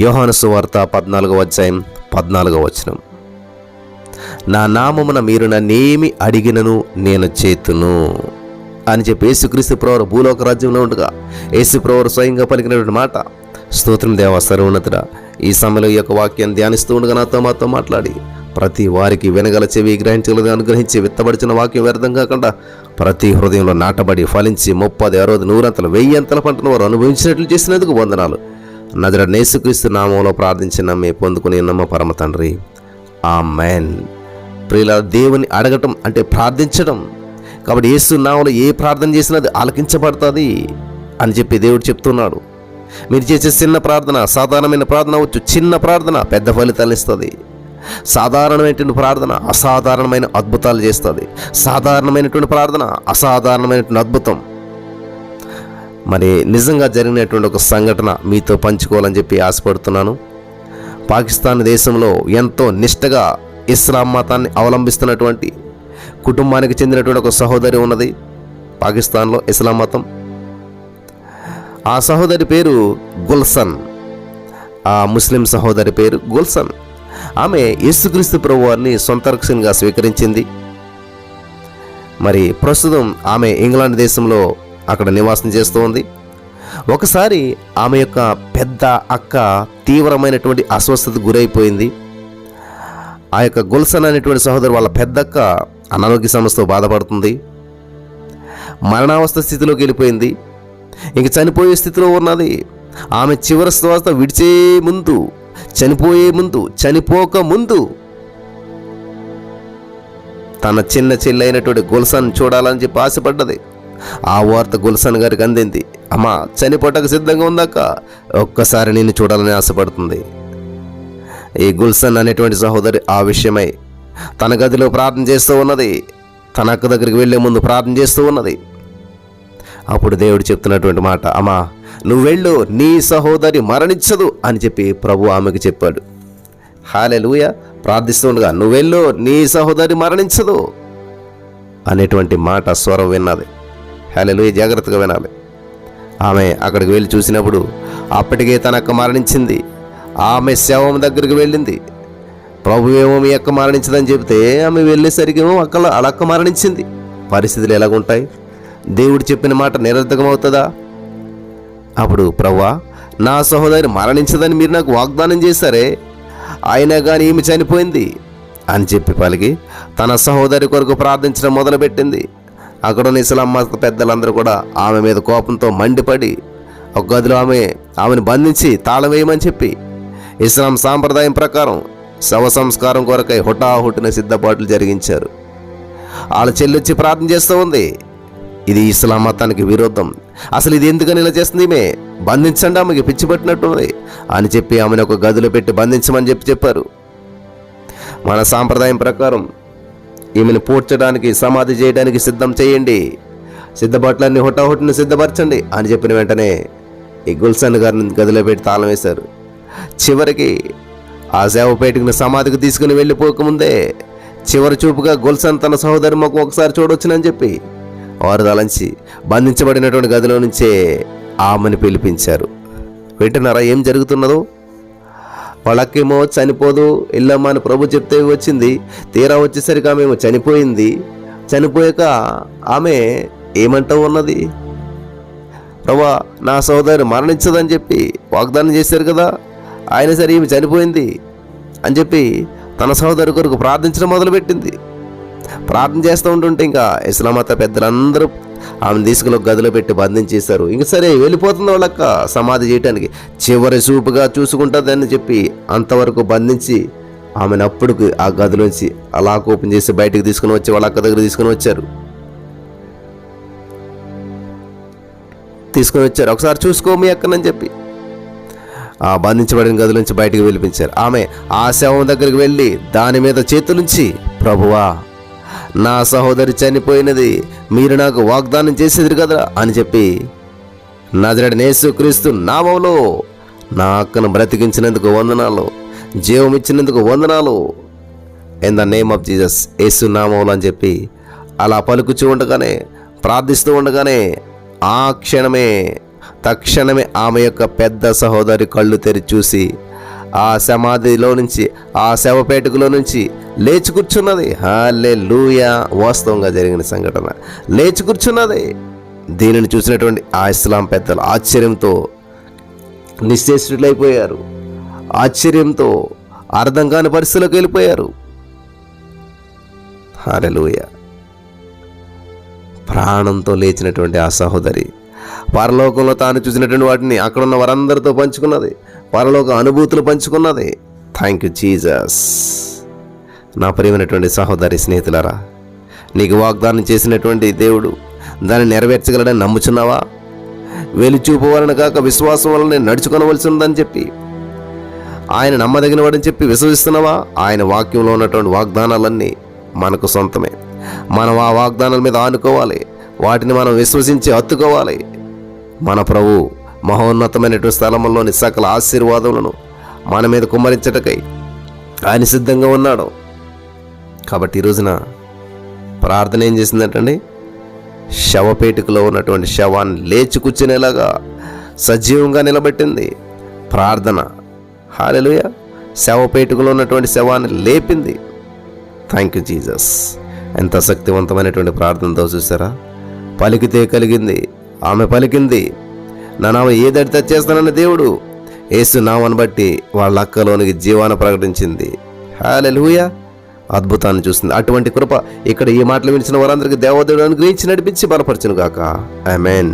యోహాను సువార్త 14వ అధ్యాయం 14వ వచనం. నా నామమున మీరు నన్నేమి అడిగినను నేను చేతును అని చెప్పి యేసుక్రీస్తు ప్రభువు భూలోక రాజ్యంలో ఉండగా యేసు ప్రభువు స్వయంగా పలికినటువంటి మాట. స్తోత్రం దేవా సర్వోన్నతుడా. ఈ సమయంలో ఈ యొక్క వాక్యాన్ని ధ్యానిస్తూ ఉండగా మాతో మాట్లాడి ప్రతి వారికి వినగల చెవి గ్రహించగలది అనుగ్రహించి విత్తబడిచిన వాక్యం వ్యర్థం కాకుండా ప్రతి హృదయంలో నాటబడి ఫలించి 30, 60, 100 1000 పంటను వారు అనుభవించినట్లు చేసినందుకు వందనాలు. నజరేయుడైన యేసుక్రీస్తు నామములో ప్రార్థించి నమ్మి పొందుకుని నమ్మ పరమ తండ్రి, ఆమేన్. ప్రియులారా, దేవుని అడగటం అంటే ప్రార్థించడం. కాబట్టి యేసు నామములో ఏ ప్రార్థన చేసినా అది ఆలకించబడుతుంది అని చెప్పి దేవుడు చెప్తున్నాడు. మీరు చేసే చిన్న ప్రార్థన, సాధారణమైన ప్రార్థన అవచ్చు. చిన్న ప్రార్థన పెద్ద ఫలితాలు ఇస్తుంది. సాధారణమైనటువంటి ప్రార్థన అసాధారణమైన అద్భుతాలు చేస్తుంది. సాధారణమైనటువంటి ప్రార్థన అసాధారణమైనటువంటి అద్భుతం. మరి నిజంగా జరిగినటువంటి ఒక సంఘటన మీతో పంచుకోవాలని చెప్పి ఆశపడుతున్నాను. పాకిస్తాన్ దేశంలో ఎంతో నిష్టగా ఇస్లాం మతాన్ని అవలంబిస్తున్నటువంటి కుటుంబానికి చెందినటువంటి ఒక సహోదరి ఉన్నది. పాకిస్తాన్లో ఇస్లాం మతం. ఆ సహోదరి పేరు గుల్షన్. ఆ ముస్లిం సహోదరి పేరు గుల్షన్. ఆమె యేసుక్రీస్తు ప్రభువారిని సొంత రక్షణగా స్వీకరించింది. మరి ప్రస్తుతం ఆమె ఇంగ్లాండ్ దేశంలో అక్కడ నివాసం చేస్తూ ఉంది. ఒకసారి ఆమె యొక్క పెద్ద అక్క తీవ్రమైనటువంటి అస్వస్థతకు గురైపోయింది. ఆ యొక్క గుల్షన్ అనేటువంటి సహోదరు వాళ్ళ పెద్దక్క అనారోగ్య సమస్యతో బాధపడుతుంది. మరణావస్థ స్థితిలోకి వెళ్ళిపోయింది. ఇంక చనిపోయే స్థితిలో ఉన్నది. ఆమె చివరి శ్వాస విడిచే ముందు, చనిపోయే ముందు, చనిపోక ముందు తన చిన్న చెల్లి అయినటువంటి గుల్షన్ చూడాలని చెప్పి ఆశపడ్డది. ఆ వార్త గుల్షన్ గారికి అందింది. అమ్మా, చనిపోటకు సిద్ధంగా ఉందాక ఒక్కసారి నిన్ను చూడాలని ఆశపడుతుంది. ఈ గుల్షన్ అనేటువంటి సహోదరి ఆ విషయమై తన గదిలో ప్రార్థన చేస్తూ ఉన్నది. తన అక్క దగ్గరికి వెళ్ళే ముందు ప్రార్థన చేస్తూ ఉన్నది. అప్పుడు దేవుడు చెప్తున్నటువంటి మాట, అమ్మా నువ్వు వెళ్ళు, నీ సహోదరి మరణించదు అని చెప్పి ప్రభు ఆమెకు చెప్పాడు. హల్లెలూయా. ప్రార్థిస్తూ ఉండగా నువ్వు వెళ్ళు, నీ సహోదరి మరణించదు అనేటువంటి మాట స్వరం విన్నది. హల్లెలూయా. జాగ్రత్తగా వినాలి. ఆమె అక్కడికి వెళ్ళి చూసినప్పుడు అప్పటికే తన అక్క మరణించింది. ఆమె శవం దగ్గరికి వెళ్ళింది. ప్రభు ఏమో మీ అక్క మరణించదని చెబితే ఆమె వెళ్ళేసరికి ఏమో అక్క మరణించింది. పరిస్థితులు ఎలాగుంటాయి? దేవుడు చెప్పిన మాట నిరర్థకమవుతుందా? అప్పుడు ప్రభువా, నా సహోదరి మరణించదని మీరు నాకు వాగ్దానం చేశారే, అయినా కానీ ఈమె చనిపోయింది అని చెప్పి పలికి తన సహోదరి కొరకు ప్రార్థించడం మొదలుపెట్టింది. అక్కడున్న ఇస్లాం మత పెద్దలందరూ కూడా ఆమె మీద కోపంతో మండిపడి ఒక గదిలో ఆమెను బంధించి తాళం వేయమని చెప్పి ఇస్లాం సాంప్రదాయం ప్రకారం శవ సంస్కారం కొరకై హుటాహుటిన సిద్ధపాట్లు జరిగించారు. వాళ్ళ చెల్లొచ్చి ప్రార్థన చేస్తూ ఉంది. ఇది ఇస్లాం మతానికి విరుద్ధం. అసలు ఇది ఎందుకని ఇలా చేస్తుంది? ఈమె బంధించండి, ఆమెకి పిచ్చి పట్టినట్టున్నది అని చెప్పి ఆమెను ఒక గదిలో పెట్టి బంధించమని చెప్పారు. మన సాంప్రదాయం ప్రకారం ఈమెను పూడ్చడానికి, సమాధి చేయడానికి సిద్ధం చేయండి, సిద్ధపాట్లన్నీ హుటాహుటిని సిద్ధపరచండి అని చెప్పిన వెంటనే ఈ గుల్షన్ గారిని గదిలో పెట్టి తాళం వేశారు. చివరికి ఆ సేవపేటకి సమాధికి తీసుకుని వెళ్ళిపోకముందే చివరి చూపుగా గుల్షన్ తన సహోదరి మొక్క ఒకసారి చూడొచ్చునని చెప్పి వారు తలంచి బంధించబడినటువంటి గదిలో నుంచే ఆమెను పిలిపించారు. వింటున్నారా ఏం జరుగుతున్నదో? వాళ్ళకేమో చనిపోదు ఇల్లమ్మ అని ప్రభు చెప్తే వచ్చింది. తీరా వచ్చేసరికి ఆమె చనిపోయింది. చనిపోయాక ఆమె ఏమంటూ ఉన్నది? ప్రభా, నా సహోదరి మరణించదని చెప్పి వాగ్దానం చేశారు కదా, ఆయన సరే ఈమె చనిపోయింది అని చెప్పి తన సహోదరి కొరకు ప్రార్థించడం మొదలుపెట్టింది. ప్రార్థన చేస్తూ ఉంటుంటే ఇంకా ఇస్లాం మత పెద్దలందరూ ఆమెను తీసుకుని గదిలో పెట్టి బంధించేశారు. ఇంక సరే వెళ్ళిపోతుంది వాళ్ళక్క సమాధి చేయడానికి, చివరి చూపుగా చూసుకుంటుందని చెప్పి అంతవరకు బంధించి ఆమెను అప్పుడు ఆ గదిలోంచి అలా ఓపెన్ చేసి బయటకు తీసుకుని వచ్చి వాళ్ళ అక్క దగ్గర తీసుకుని వచ్చారు. ఒకసారి చూసుకో మీ అక్కనని చెప్పి ఆ బంధించబడిన గది నుంచి బయటకు వెళ్ళిపించారు. ఆమె ఆ శవం దగ్గరికి వెళ్ళి దాని మీద చేతులుంచి, ప్రభువా, నా సహోదరి చనిపోయినది మీరు నాకు వాగ్దానం చేసేది కదా అని చెప్పి నజరేయుడైన యేసుక్రీస్తు నామములో నా అక్కను బ్రతికించినందుకు వందనాలు, జీవం ఇచ్చినందుకు వందనాలు, in the name of Jesus, యేసు నామములో అని చెప్పి అలా పలుకుచూ ఉండగానే, ప్రార్థిస్తూ ఉండగానే ఆ క్షణమే తక్షణమే ఆమె యొక్క పెద్ద సహోదరి కళ్ళు తెరిచి చూసి ఆ సమాధిలో నుంచి, ఆ శవపేటికలో నుంచి లేచి కూర్చున్నది. హల్లెలూయా! వాస్తవంగా జరిగిన సంఘటన. లేచి కూర్చున్నది. దీనిని చూసినటువంటి ఆ ఇస్లాం పెద్దలు ఆశ్చర్యంతో నిశ్చేష్టులైపోయారు. ఆశ్చర్యంతో అర్థం కాని పరిస్థితులకు వెళ్ళిపోయారు. హల్లెలూయా! ప్రాణంతో లేచినటువంటి ఆ సహోదరి పరలోకంలో తాను చూసినటువంటి వాటిని అక్కడ ఉన్న వారందరితో పంచుకున్నది. పరలోక అనుభూతులు పంచుకున్నది. Thank you Jesus. నా ప్రియమైనటువంటి సహోదరి, స్నేహితులారా, నీకు వాగ్దానం చేసినటువంటి దేవుడు దాన్ని నెరవేర్చగలడని నమ్ముచున్నావా? వెలిచూపు వలన కాక విశ్వాసం వలన నడుచుకొనవలసి ఉందని చెప్పి ఆయన నమ్మదగిన వాడని చెప్పి విశ్వసిస్తున్నావా? ఆయన వాక్యంలో ఉన్నటువంటి వాగ్దానాలన్నీ మనకు సొంతమే. మనం ఆ వాగ్దానాల మీద ఆనుకోవాలి. వాటిని మనం విశ్వసించి హత్తుకోవాలి. మన ప్రభు మహోన్నతమైనటువంటి స్థలంలోని సకల ఆశీర్వాదములను మన మీద కుమ్మరించటకై ఆయన సిద్ధంగా ఉన్నాడు. కాబట్టి ఈ రోజున ప్రార్థన ఏం చేసిందంటండి? శవపేటికలో ఉన్నటువంటి శవాన్ని లేచి కూర్చునేలాగా సజీవంగా నిలబెట్టింది. ప్రార్థన. హల్లెలూయా! శవపేటికలో ఉన్నటువంటి శవాన్ని లేపింది. Thank you Jesus. ఎంత శక్తివంతమైనటువంటి ప్రార్థనతో చూసారా? పలికితే కలిగింది. ఆమె పలికింది. నా నామ ఏదడి తెచ్చేస్తానన్న దేవుడు యేసు నామను బట్టి వాళ్ళ అక్కలోనికి జీవాన్ని ప్రకటించింది. హల్లెలూయా! అద్భుతాన్ని చూస్తుంది. అటువంటి కృప ఇక్కడ ఈ మాటలు వినిచిన వారందరికీ దేవదేవుడు అనుగ్రహించి నడిపించి బలపరచును గాక. ఆమేన్.